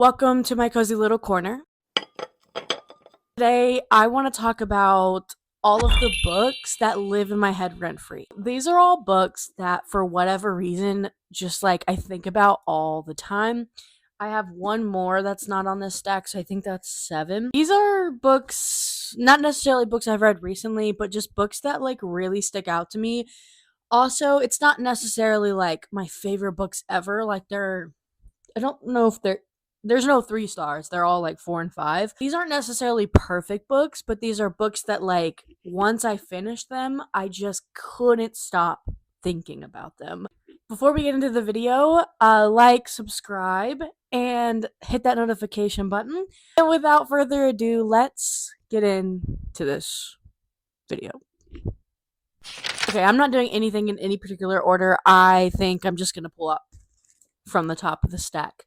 Welcome to my cozy little corner. Today, I want to talk about all of the books that live in my head rent free. These are all books that, for whatever reason, just like I think about all the time. I have one more that's not on this stack, so I think that's seven. These are books, not necessarily books I've read recently, but just books that like really stick out to me. Also, it's not necessarily like my favorite books ever. I don't know if there's no 3 stars. They're all like 4 and 5. These aren't necessarily perfect books, but these are books that like once I finished them, I just couldn't stop thinking about them. Before we get into the video, like, subscribe, and hit that notification button. And without further ado, let's get into this video. Okay, I'm not doing anything in any particular order. I think I'm just gonna pull up from the top of the stack.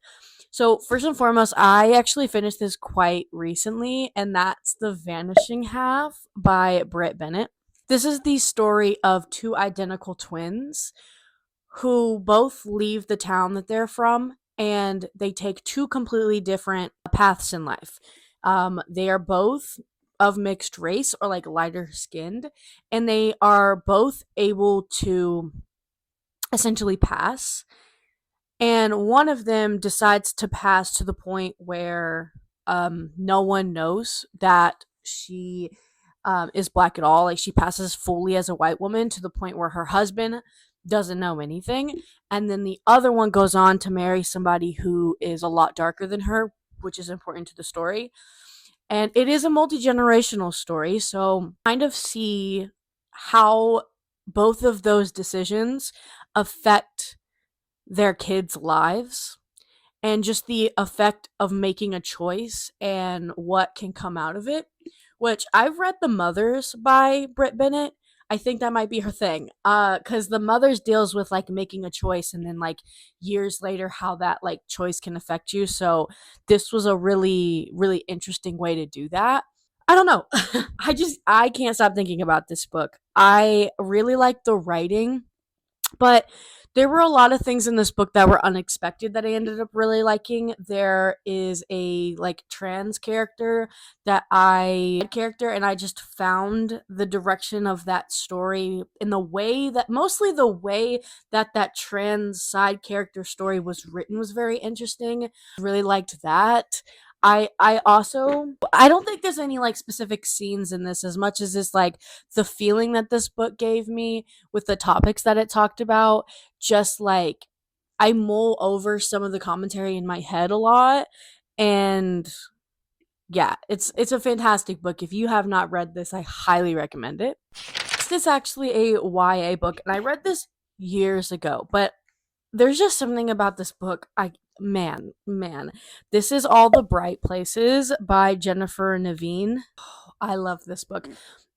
So, first and foremost, I actually finished this quite recently, and that's The Vanishing Half by Britt Bennett. This is the story of two identical twins who both leave the town that they're from, and they take two completely different paths in life. They are both of mixed race or like lighter skinned, and they are both able to essentially pass, and one of them decides to pass to the point where no one knows that she is black at all. Like, she passes fully as a white woman to the point where her husband doesn't know anything. And then the other one goes on to marry somebody who is a lot darker than her, which is important to the story. And it is a multi-generational story, so kind of see how both of those decisions affect their kids' lives, and just the effect of making a choice and what can come out of it. Which I've read The Mothers by Britt Bennett. I think that might be her thing. Cuz The Mothers deals with like making a choice and then like years later how that like choice can affect you. So this was a really interesting way to do that. I don't know. I can't stop thinking about this book. I really like the writing, but there were a lot of things in this book that were unexpected that I ended up really liking. There is a like trans character, and I just found the direction of that story in the way that mostly the way that that trans side character story was written was very interesting. Really liked that. I also, I don't think there's any like specific scenes in this as much as it's like the feeling that this book gave me with the topics that it talked about. Just like I mull over some of the commentary in my head a lot, and yeah, it's a fantastic book. If you have not read this, I highly recommend it. This is actually a YA book, and I read this years ago, but there's just something about this book. Man, this is All the Bright Places by Jennifer Naveen. I love this book.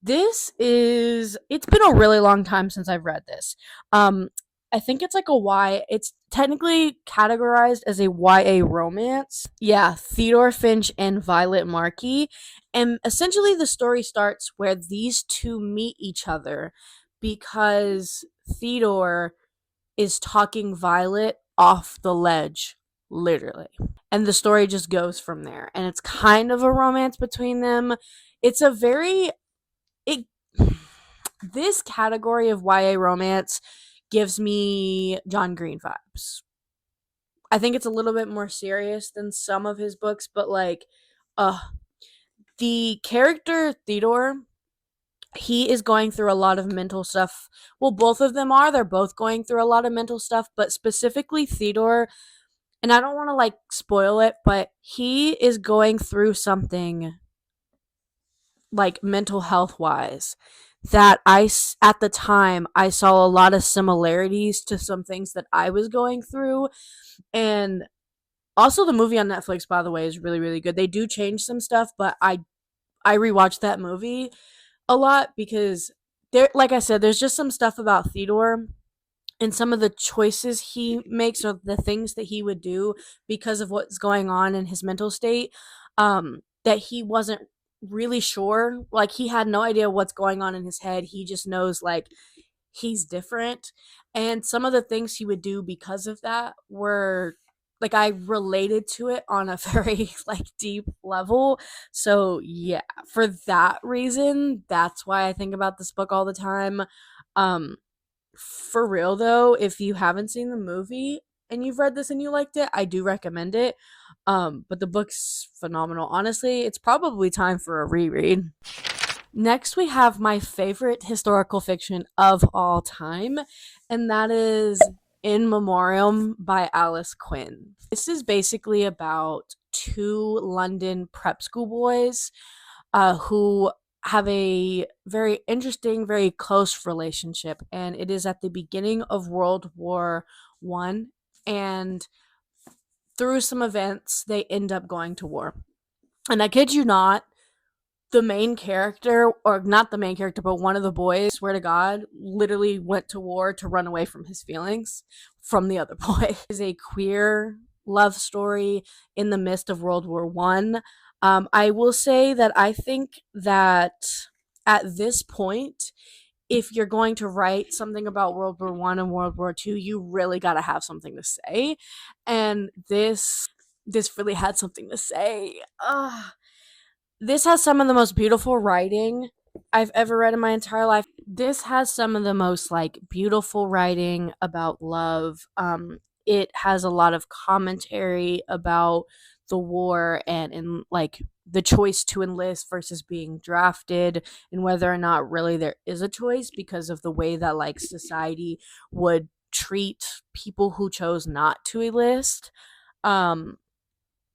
It's been a really long time since I've read this. I think it's like a it's technically categorized as a YA romance. Yeah, Theodore Finch and Violet Markey. And essentially the story starts where these two meet each other because Theodore is talking Violet off the ledge, literally. And the story just goes from there. And it's kind of a romance between them. It's a very it this category of YA romance gives me John Green vibes. I think it's a little bit more serious than some of his books, but like uh the character Theodore, he is going through a lot of mental stuff. Well, both of them are. They're both going through a lot of mental stuff, but specifically Theodore, and I don't want to like spoil it, but he is going through something like mental health wise that at the time I saw a lot of similarities to some things that I was going through. And also the movie on Netflix, by the way, is really good. They do change some stuff, but I rewatched that movie a lot because there, like I said, there's just some stuff about Theodore and some of the choices he makes or the things that he would do because of what's going on in his mental state, that he wasn't really sure. Like, he had no idea what's going on in his head. He just knows like he's different, and some of the things he would do because of that were like I related to it on a very like deep level. So yeah, for that reason, that's why I think about this book all the time. Um for real though, if you haven't seen the movie and you've read this and you liked it, I do recommend it. But the book's phenomenal. Honestly, it's probably time for a reread. Next, we have my favorite historical fiction of all time, and that is In Memoriam by Alice Quinn. This is basically about two London prep school boys who have a very interesting, very close relationship, and it is at the beginning of World War I, and through some events, they end up going to war. And I kid you not, the main character, or not the main character, but one of the boys, swear to God, literally went to war to run away from his feelings from the other boy. It is a queer love story in the midst of World War I. I will say that I think that at this point, if you're going to write something about World War I and World War II, you really got to have something to say. And this really had something to say. This has some of the most beautiful writing I've ever read in my entire life. This has some of the most like beautiful writing about love. It has a lot of commentary about the war and in like the choice to enlist versus being drafted, and whether or not really there is a choice because of the way that like society would treat people who chose not to enlist. Um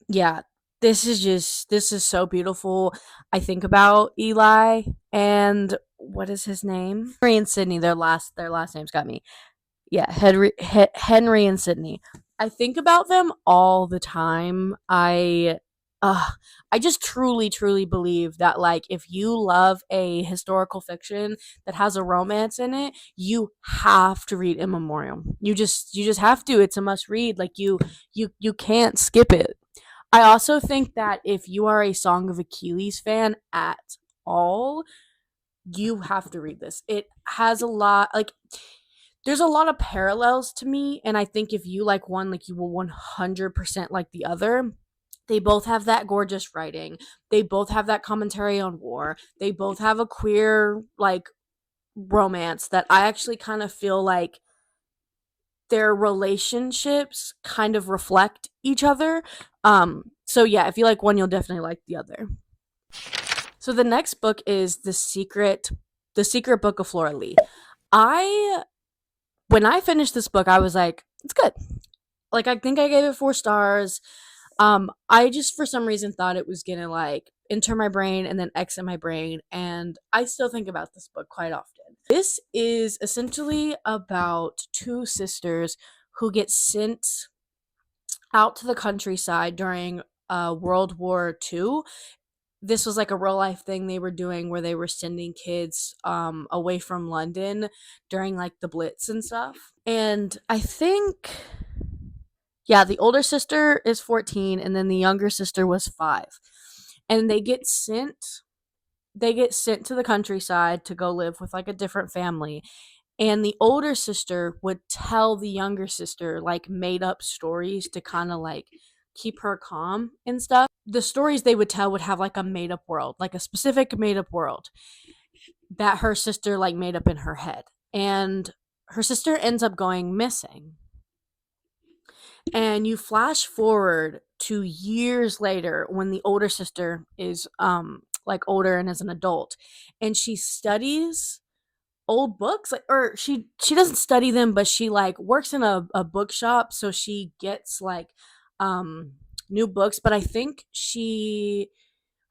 yeah, this is so beautiful. I think about Eli and what is his name? Henry and Sydney. Their last names got me. Yeah, Henry and Sydney. I think about them all the time. Uh I just truly believe that like if you love a historical fiction that has a romance in it, you have to read In Memoriam. You just have to. It's a must read. Like you can't skip it. I also think that if you are a Song of Achilles fan at all, you have to read this. It has a lot, like, there's a lot of parallels to me, and I think if you like one, like, you will 100% like the other. They both have that gorgeous writing. They both have that commentary on war. They both have a queer, like, romance that I actually kind of feel like their relationships kind of reflect each other. So yeah, if you like one, you'll definitely like the other. So the next book is The Secret Book of Flora Lee. I When I finished this book, I was like, it's good. Like I think I gave it 4 stars. I just for some reason thought it was gonna like enter my brain and then exit my brain, and I still think about this book quite often. This is essentially about two sisters who get sent out to the countryside during World War II. This was like a real life thing they were doing where they were sending kids away from London during like the Blitz and stuff. And I think, yeah, the older sister is 14 and then the younger sister was 5. And they get sent to the countryside to go live with like a different family. And the older sister would tell the younger sister like made up stories to kind of like keep her calm and stuff. The stories they would tell would have like a made up world, like a specific made up world that her sister like made up in her head. And her sister ends up going missing. And you flash forward to years later when the older sister is like older and is an adult, and she studies old books, like, or she doesn't study them, but she like works in a bookshop, so she gets like um new books. But I think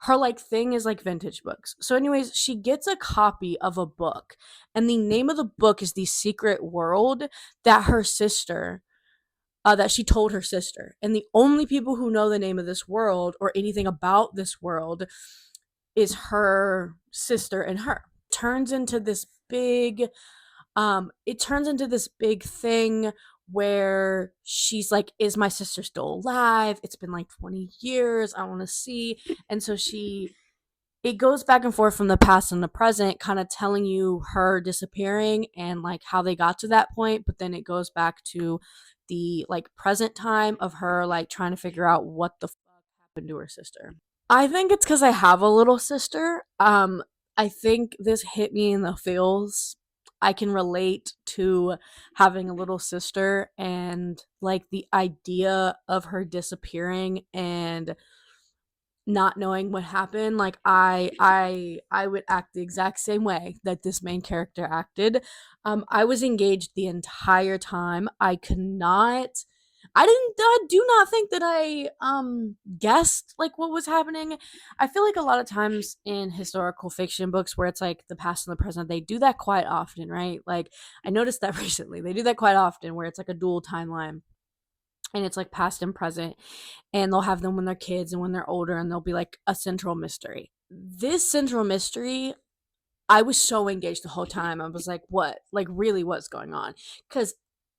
her like thing is like vintage books. So anyways, she gets a copy of a book, and the name of the book is The Secret World that her sister that she told her sister. And the only people who know the name of this world or anything about this world is her sister and her. Turns into this big it turns into this big thing where she's like, is my sister still alive? It's been like 20 years. I want to see. And so it goes back and forth from the past and the present, kind of telling you her disappearing and like how they got to that point. But then it goes back to the like present time of her like trying to figure out what the fuck happened to her sister. I think it's because I have a little sister. I think this hit me in the feels. I can relate to having a little sister and like the idea of her disappearing and not knowing what happened. Like I would act the exact same way that this main character acted. I was engaged the entire time. I do not think that I guessed like what was happening. I feel like a lot of times in historical fiction books where it's like the past and the present, they do that quite often, right? Like I noticed that recently. They do that quite often where it's like a dual timeline and it's like past and present, and they'll have them when they're kids and when they're older, and there'll be like a central mystery. This central mystery, I was so engaged the whole time. I was like, what? Like, really, what's going on? Because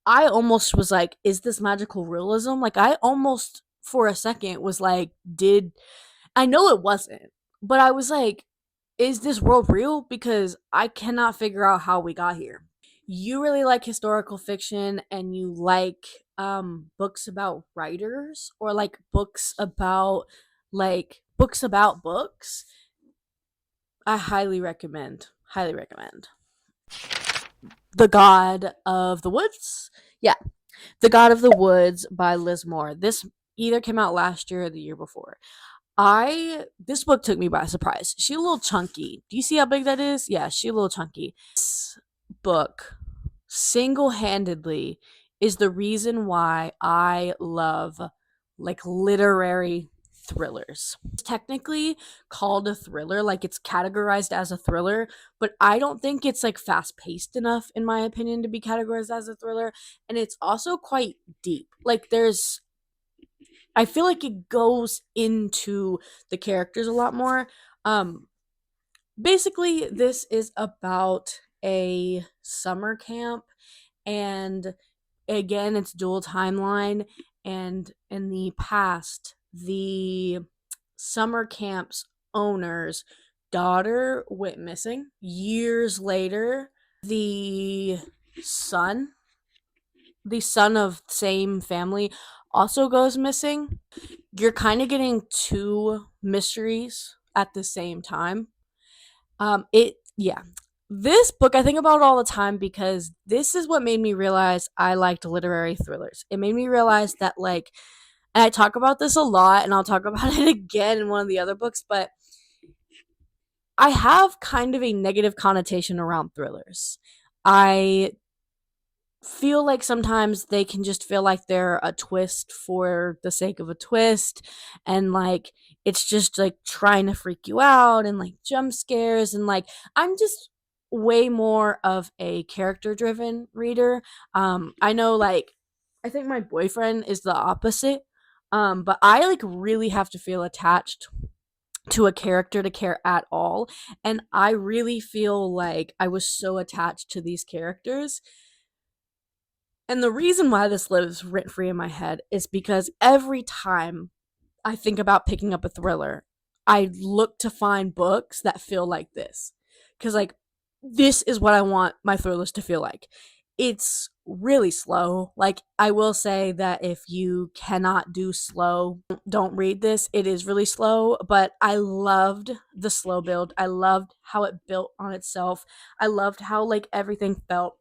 I almost was like, is this magical realism? Like, I almost for a second was like, I know it wasn't, but I was like, is this world real? Because I cannot figure out how we got here. You really like historical fiction and you like books about writers or like books about books, I highly recommend. Highly recommend. The God of the Woods. Yeah. The God of the Woods by Liz Moore. This either came out last year or the year before. I This book took me by surprise. She a little chunky. Do you see how big that is? Yeah, she a little chunky. This book single-handedly is the reason why I love like literary thrillers. It's technically called a thriller, like it's categorized as a thriller, but I don't think it's like fast-paced enough in my opinion to be categorized as a thriller, and it's also quite deep. Like there's I feel like it goes into the characters a lot more. Um Basically this is about a summer camp, and again it's dual timeline, and in the past the summer camp's owner's daughter went missing. Years later, the son the son of same family also goes missing. You're kind of getting two mysteries at the same time. It yeah. This book I think about all the time because this is what made me realize I liked literary thrillers. It made me realize that like, and I talk about this a lot and I'll talk about it again in one of the other books, but I have kind of a negative connotation around thrillers. I feel like sometimes they can just feel like they're a twist for the sake of a twist, and like it's just like trying to freak you out and like jump scares, and like I'm just way more of a character driven reader. I know like I think my boyfriend is the opposite. But I like really have to feel attached to a character to care at all, and I really feel like I was so attached to these characters. And the reason why this lives rent free in my head is because every time I think about picking up a thriller, I look to find books that feel like this. Because, like, this is what I want my thrillers to feel like. It's really slow. Like, I will say that if you cannot do slow, don't read this. It is really slow, but I loved the slow build. I loved how it built on itself. I loved how, like, everything felt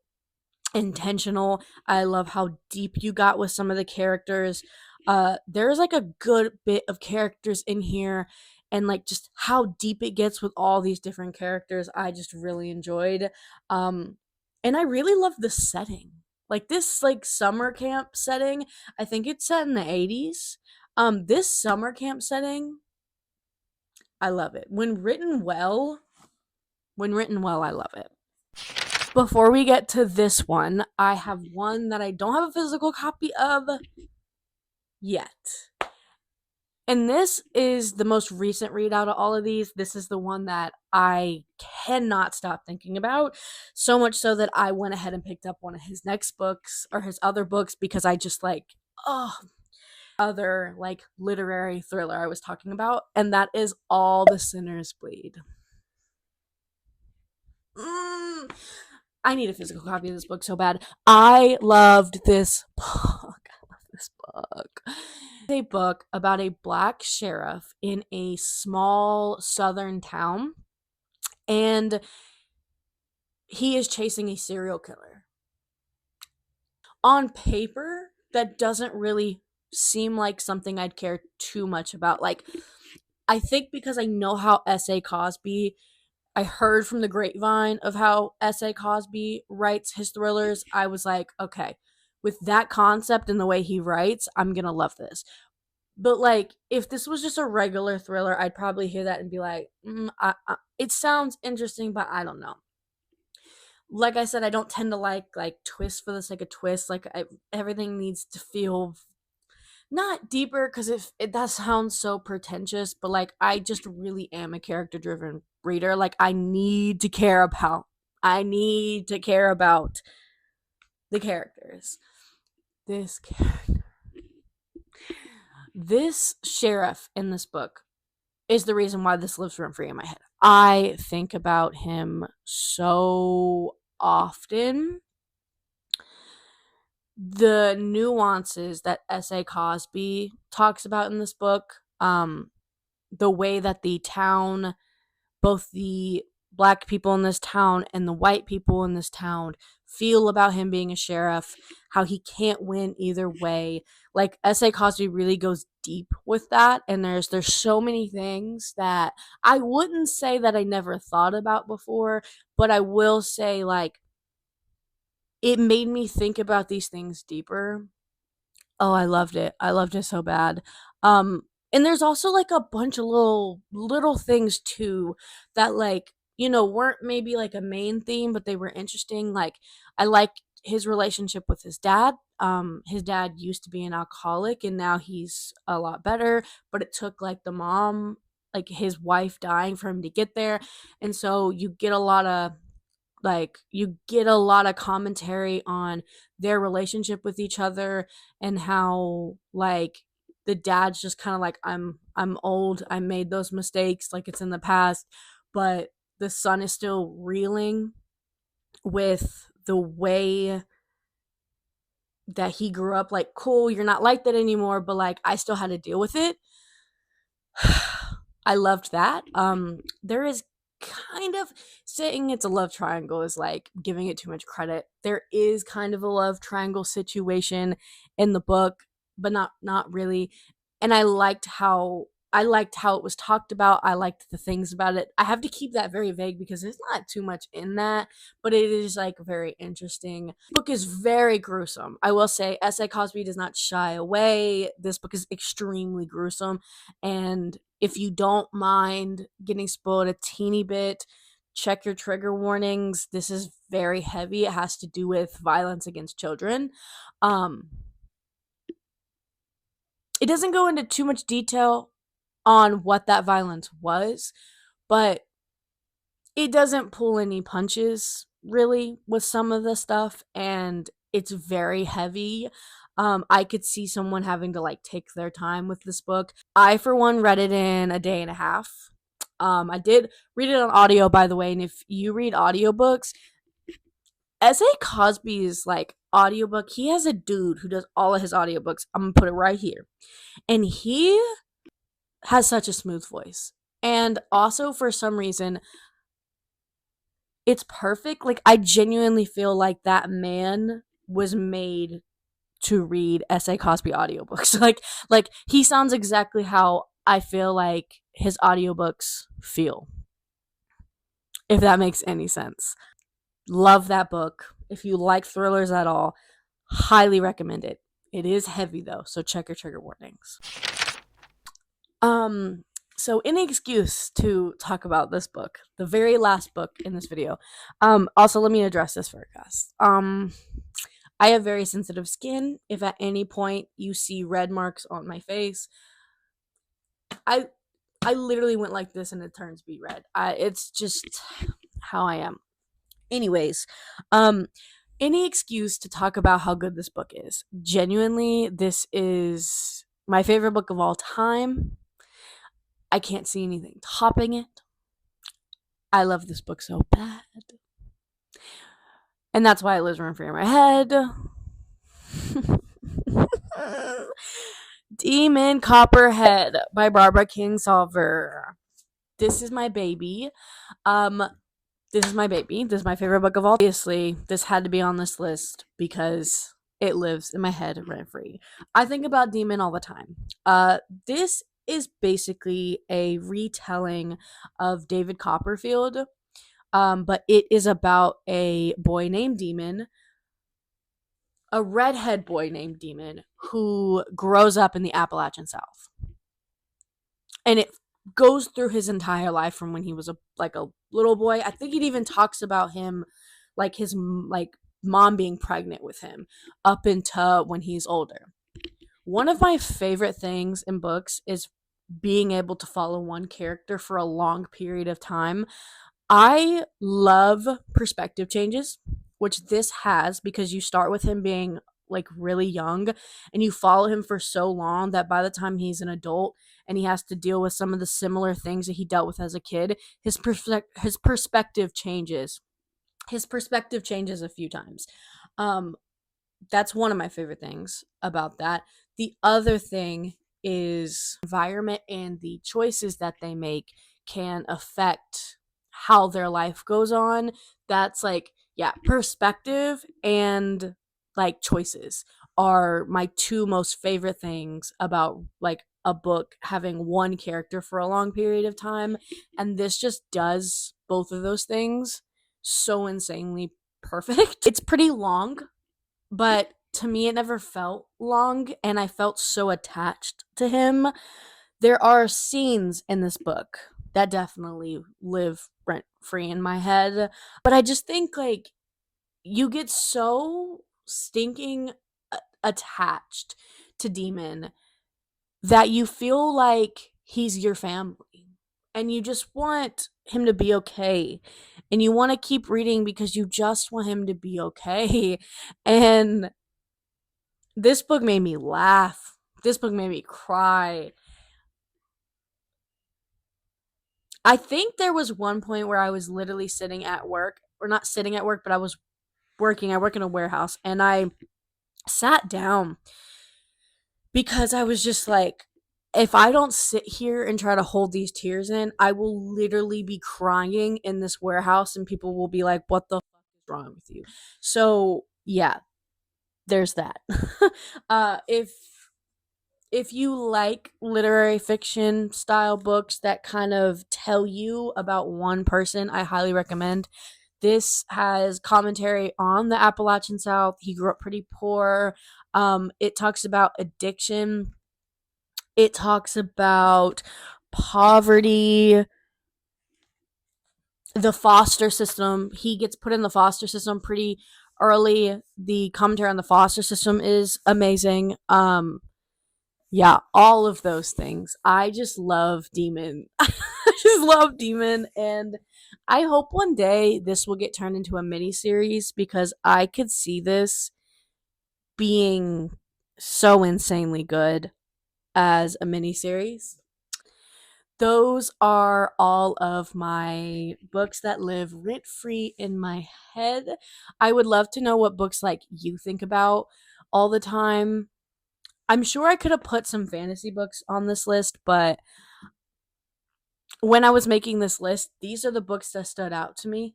intentional. I love how deep you got with some of the characters. There's like a good bit of characters in here, and like just how deep it gets with all these different characters. I just really enjoyed. Um and I really love the setting. Like this like summer camp setting. I think it's set in the 80s. This summer camp setting, I love it. When written well, I love it. Before we get to this one, I have one that I don't have a physical copy of yet. And this is the most recent read out of all of these. This is the one that I cannot stop thinking about. So much so that I went ahead and picked up one of his next books or his other books because I just like, oh, other like literary thriller I was talking about. And that is All the Sinners Bleed. Mm, I need a physical copy of this book so bad. I loved this book. book. It's a book about a black sheriff in a small southern town, and he is chasing a serial killer. On paper, that doesn't really seem like something I'd care too much about. Like, I think because I know how S.A. Cosby, I heard from the grapevine of how S.A. Cosby writes his thrillers. I was like, okay, with that concept and the way he writes, I'm gonna love this. But like, if this was just a regular thriller, I'd probably hear that and be like, it sounds interesting, but I don't know. Like I said, I don't tend to like twists for the sake of twists. Like, everything needs to feel not deeper because it that sounds so pretentious, but like, I just really am a character driven reader. Like, I need to care about the characters. This this sheriff in this book is the reason why this lives rent free in my head. I think about him so often. The nuances that S.A. Cosby talks about in this book, the way that the town, both the black people in this town and the white people in this town, feel about him being a sheriff, how he can't win either way. Like, S.A. Cosby really goes deep with that, and there's so many things that I wouldn't say that I never thought about before, but I will say, like, it made me think about these things deeper. Oh, I loved it. I loved it so bad. And there's also like a bunch of little things too that, like, weren't maybe like a main theme, but they were interesting. Like, I liked his relationship with his dad. His dad used to be an alcoholic and now he's a lot better, but it took like the mom, like his wife dying for him to get there. And so you get a lot of commentary on their relationship with each other, and how, like, the dad's just kind of like, I'm old, I made those mistakes, like, it's in the past, but the son is still reeling with the way that he grew up. Like, cool, you're not like that anymore, but like, I still had to deal with it. I loved that. There is kind of, saying it's a love triangle is like giving it too much credit. There is kind of a love triangle situation in the book, but not really. And I liked how it was talked about. I liked the things about it. I have to keep that very vague because there's not too much in that, but it is like very interesting. The book is very gruesome. I will say S.A. Cosby does not shy away. This book is extremely gruesome, and if you don't mind getting spoiled a teeny bit, check your trigger warnings. This is very heavy. It has to do with violence against children. Um, it doesn't go into too much detail on what that violence was, but it doesn't pull any punches really with some of the stuff, and it's very heavy. I could see someone having to like take their time with this book. I, for one, read it in a day and a half. I did read it on audio, by the way, and if you read audiobooks, S.A. Cosby's like audiobook, he has a dude who does all of his audiobooks. I'm gonna put it right here. And he has such a smooth voice. And also, for some reason, it's perfect. Like, I genuinely feel like that man was made to read S.A. Cosby audiobooks. Like, he sounds exactly how I feel like his audiobooks feel, if that makes any sense. Love that book. If you like thrillers at all, highly recommend it. It is heavy though, so check your trigger warnings. So any excuse to talk about this book, the very last book in this video. Also, let me address this first. I have very sensitive skin. If at any point you see red marks on my face, I literally went like this and it turns beet red. It's just how I am. Anyways, any excuse to talk about how good this book is. Genuinely, this is my favorite book of all time. I can't see anything topping it. I love this book so bad. And that's why it lives rent free in my head. Demon Copperhead by Barbara Kingsolver. This is my baby. Um, this is my baby. This is my favorite book of all. Obviously, this had to be on this list because it lives in my head rent free. I think about Demon all the time. This is basically a retelling of David Copperfield, but it is about a boy named Demon, a redhead boy named Demon who grows up in the Appalachian South, and it goes through his entire life from when he was a little boy. I think it even talks about him, like his mom being pregnant with him, up into when he's older. One of my favorite things in books is being able to follow one character for a long period of time. I love perspective changes, which this has, because you start with him being like really young and you follow him for so long that by the time he's an adult and he has to deal with some of the similar things that he dealt with as a kid, his perspective changes. His perspective changes a few times. Um that's one of my favorite things about that. The other thing is environment and the choices that they make can affect how their life goes on. That's like, yeah, perspective and like choices are my two most favorite things about like a book having one character for a long period of time. And this just does both of those things so insanely perfect. It's pretty long, but to me it never felt long and I felt so attached to him. There are scenes in this book that definitely live rent free in my head, but I just think like you get so stinking attached to Demon that you feel like he's your family and you just want him to be okay and you want to keep reading because you just want him to be okay. And this book made me laugh. This book made me cry. I think there was one point where I was literally sitting at work, or not sitting at work, but I was working. I work in a warehouse, and I sat down because I was just like, if I don't sit here and try to hold these tears in, I will literally be crying in this warehouse, and people will be like, what the fuck is wrong with you? So, yeah, there's that. If you like literary fiction style books that kind of tell you about one person, I highly recommend. This has commentary on the Appalachian South. He grew up pretty poor. It talks about addiction. It talks about poverty, the foster system. He gets put in the foster system pretty early. The commentary on the foster system is amazing. Yeah, all of those things. I just love Demon. I just love Demon, and I hope one day this will get turned into a mini series because I could see this being so insanely good as a mini series. Those are all of my books that live rent free in my head. I would love to know what books like you think about all the time. I'm sure I could have put some fantasy books on this list, but when I was making this list, these are the books that stood out to me.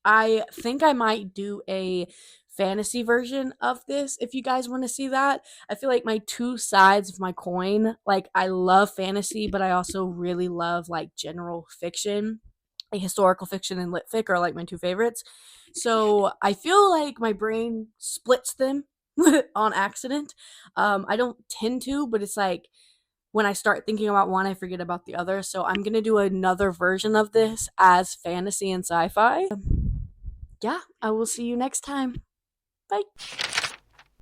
I think I might do a fantasy version of this if you guys want to see that. I feel like my two sides of my coin, like I love fantasy, but I also really love like general fiction. Like historical fiction and lit fic are like my two favorites. So I feel like my brain splits them on accident. I don't tend to, but it's like when I start thinking about one, I forget about the other. So I'm gonna do another version of this as fantasy and sci-fi. Yeah, I will see you next time. Bye.